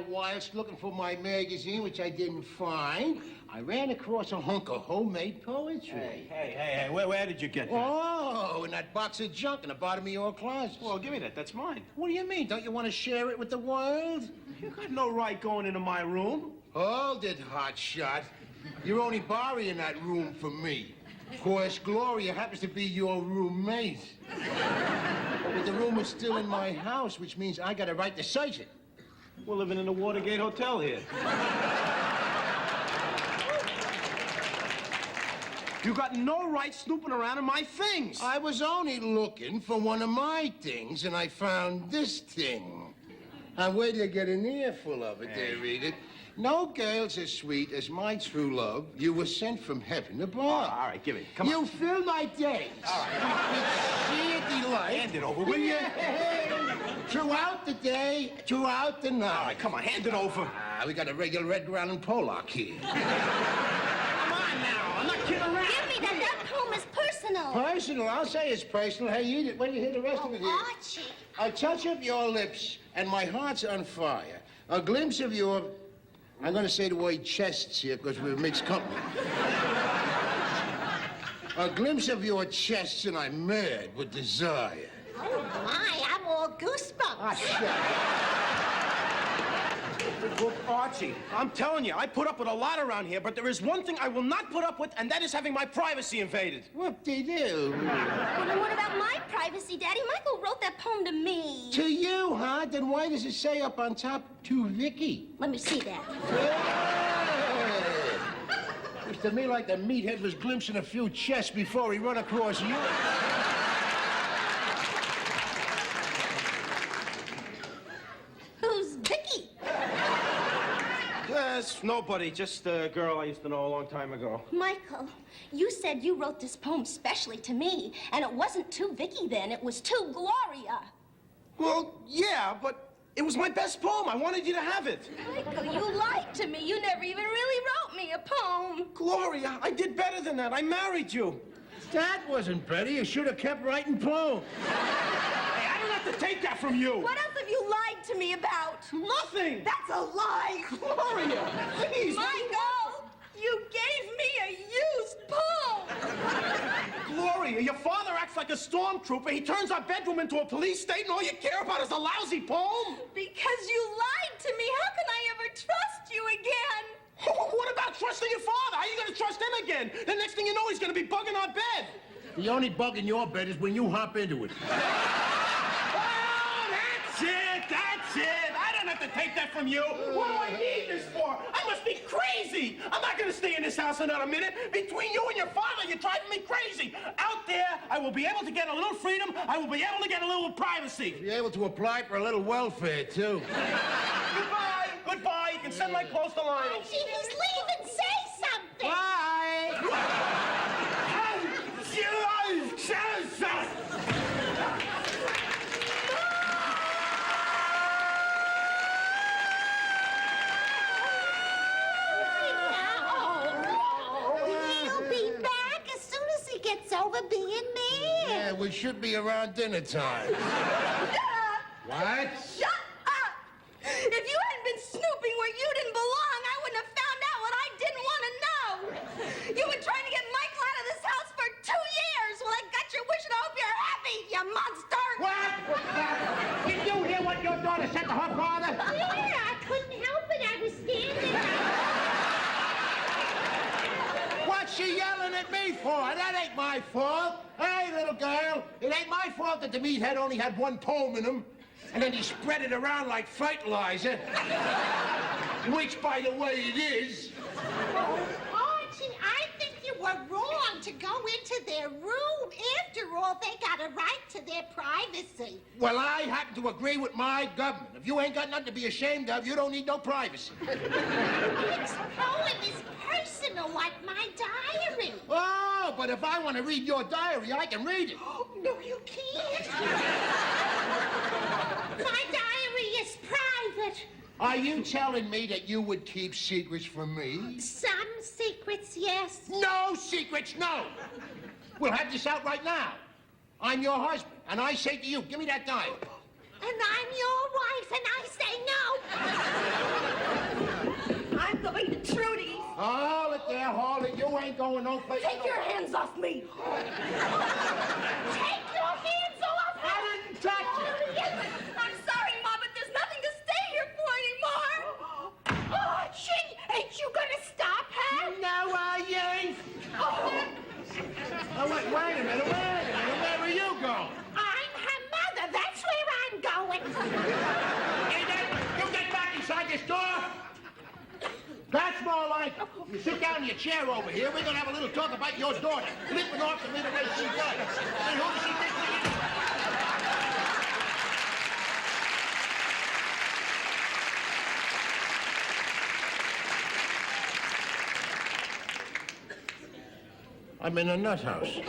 whilst looking for my magazine, which I didn't find, I ran across a hunk of homemade poetry. Hey, where did you get that? Oh, in that box of junk in the bottom of your closet. Well, give me that. That's mine. What do you mean? Don't you want to share it with the world? You got no right going into my room. Hold it, hotshot. You're only borrowing that room from me. Of course, Gloria happens to be your roommate. But the room is still in my house, which means I got a right to search it. We're living in the Watergate Hotel here. You got no right snooping around in my things. I was only looking for one of my things, and I found this thing. And where do you get an earful of it there, Edith? No girl's as sweet as my true love. You were sent from heaven above. All right, give it. Come on. You fill my days. All right. With sheer delight. Hand it over, will you? Throughout the day, throughout the night. All right, come on, hand it over. We got a regular Edgar Allan Pollock here. Come on now, I'm not kidding around. Give me that. That poem is personal. Personal? I'll say it's personal. Hey, Edith, wait till you hear the rest of it here. Archie. A touch of your lips, and my heart's on fire. A glimpse of your... I'm going to say the word chests here because we're mixed company. A glimpse of your chests and I'm mad with desire. Oh, my, I'm all goosebumps. Look, Archie, I'm telling you, I put up with a lot around here, but there is one thing I will not put up with, and that is having my privacy invaded. Whoop-de-doo. Well, then what about my privacy, Daddy? Michael wrote that poem to me. To you, huh? Then why does it say up on top, to Vicky? Let me see that. Hey! Looks to me like the meathead was glimpsing a few chests before he run across you. Who's Vicky? Yes, nobody, just a girl I used to know a long time ago. Michael, you said you wrote this poem specially to me, and it wasn't to Vicky then, it was to Gloria. Well, yeah, but it was my best poem. I wanted you to have it. Michael, you lied to me. You never even really wrote me a poem. Gloria, I did better than that. I married you. That wasn't better. You should have kept writing poems. Hey, I don't have to take that from you. What else have you lied to me about? Nothing. That's a lie. Gloria, please. Michael, you gave me a used poem. Gloria, your father acts like a stormtrooper. He turns our bedroom into a police state, and all you care about is a lousy poem? Because you lied to me. How can I ever trust you again? What about trusting your father? How are you going to trust him again? The next thing you know, he's going to be bugging our bed. The only bug in your bed is when you hop into it. Oh, that's it. That's it. I don't have to take that from you. What do I need this for? I must be crazy. I'm not going to stay in this house another minute. Between you and your father, you're driving me crazy. Out there, I will be able to get a little freedom. I will be able to get a little privacy. Be able to apply for a little welfare, too. Goodbye. Goodbye. You can send my clothes to Lionel. Archie, he's leaving. Say something. Bye! He'll be back as soon as he gets over being mad. Yeah, we should be around dinner time. What? Shut up! If you hadn't been snooping where you didn't belong, I wouldn't have found out what I didn't want to know. You've been trying to get Michael out of this house for 2 years. Well, I got your wish and I hope you're happy, you monster! What? Did you hear what your daughter said to her father? Yeah, I couldn't help it. I was standing What's she yelling at me for? That ain't my fault. Hey, little girl, it ain't my fault that the meathead only had one poem in him. And then he spread it around like fertilizer. Which, by the way, it is. Oh, Archie, I think you were wrong to go into their room. After all, they got a right to their privacy. Well, I happen to agree with my government. If you ain't got nothing to be ashamed of, you don't need no privacy. This poem is personal, like my diary. Oh, but if I want to read your diary, I can read it. No, you can't. My diary is private. Are you telling me that you would keep secrets from me? Some secrets, yes. No secrets, no! We'll have this out right now. I'm your husband, and I say to you, give me that diary. And I'm your wife, and I say no. hold it. You ain't going no place. Take your hands off me. Take your hands off her. I didn't touch you. I'm sorry, Ma, but there's nothing to stay here for anymore. Archie, ain't you gonna stop her? No, I ain't. Oh, wait a minute. Where are you going? I'm her mother. That's where I'm going. You get back inside this door. That's more like you sit down in your chair over here. We're gonna have a little talk about your daughter, flipping off the little way she does. And who does she think she is? I'm in a nut house.